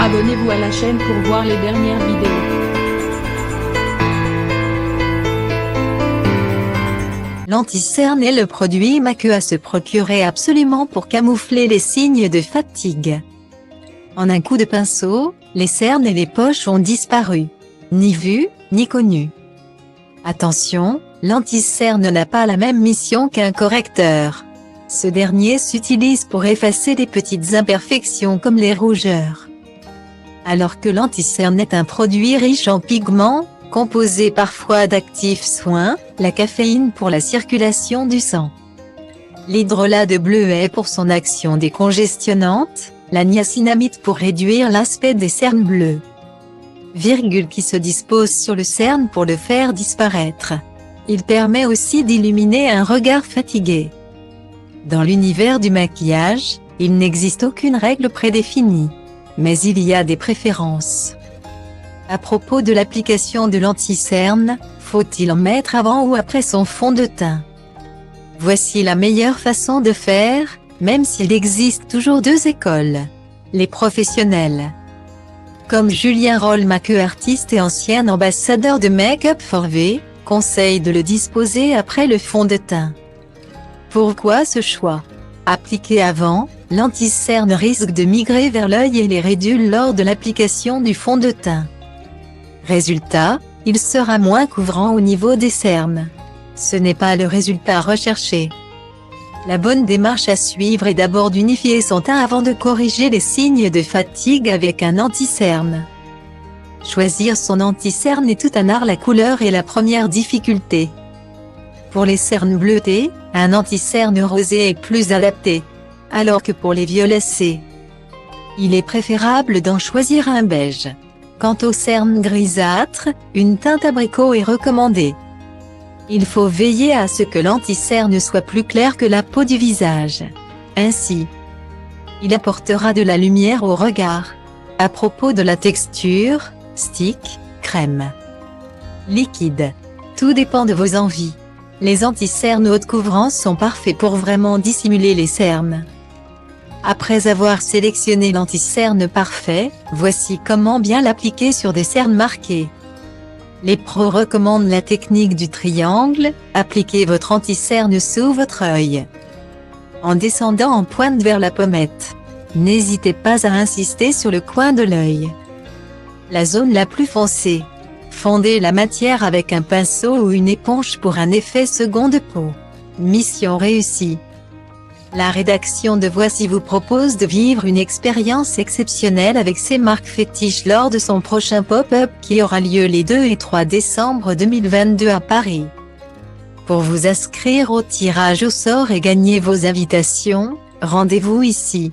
Abonnez-vous à la chaîne pour voir les dernières vidéos. L'anti-cerne est le produit maqueux à se procurer absolument pour camoufler les signes de fatigue. En un coup de pinceau, les cernes et les poches ont disparu. Ni vues, ni connues. Attention, l'anti-cerne n'a pas la même mission qu'un correcteur. Ce dernier s'utilise pour effacer les petites imperfections comme les rougeurs. Alors que l'anti-cerne est un produit riche en pigments, composé parfois d'actifs soins, la caféine pour la circulation du sang, l'hydrolat de bleuet pour son action décongestionnante, la niacinamide pour réduire l'aspect des cernes bleus, qui se dispose sur le cerne pour le faire disparaître. Il permet aussi d'illuminer un regard fatigué. Dans l'univers du maquillage, il n'existe aucune règle prédéfinie. Mais il y a des préférences. À propos de l'application de l'anti-cerne, faut-il en mettre avant ou après son fond de teint? Voici la meilleure façon de faire, même s'il existe toujours deux écoles. Les professionnels, comme Julien Roll, maqueux artiste et ancien ambassadeur de Make Up For V, conseillent de le disposer après le fond de teint. Pourquoi ce choix? Appliqué avant, l'anti-cerne risque de migrer vers l'œil et les ridules lors de l'application du fond de teint. Résultat, il sera moins couvrant au niveau des cernes. Ce n'est pas le résultat recherché. La bonne démarche à suivre est d'abord d'unifier son teint avant de corriger les signes de fatigue avec un anti-cerne. Choisir son anti-cerne est tout un art, la couleur est la première difficulté. Pour les cernes bleutées, un anti-cerne rosé est plus adapté, alors que pour les violacés, il est préférable d'en choisir un beige. Quant aux cernes grisâtres, une teinte abricot est recommandée. Il faut veiller à ce que l'anti-cerne soit plus clair que la peau du visage. Ainsi, il apportera de la lumière au regard. À propos de la texture, stick, crème, liquide, tout dépend de vos envies. Les anti-cernes haute couvrance sont parfaits pour vraiment dissimuler les cernes. Après avoir sélectionné l'anti-cerne parfait, voici comment bien l'appliquer sur des cernes marquées. Les pros recommandent la technique du triangle. Appliquez votre anti-cerne sous votre œil, en descendant en pointe vers la pommette. N'hésitez pas à insister sur le coin de l'œil, la zone la plus foncée. Fondez la matière avec un pinceau ou une éponge pour un effet second de peau. Mission réussie. La rédaction de Voici vous propose de vivre une expérience exceptionnelle avec ses marques fétiches lors de son prochain pop-up qui aura lieu les 2 et 3 décembre 2022 à Paris. Pour vous inscrire au tirage au sort et gagner vos invitations, rendez-vous ici.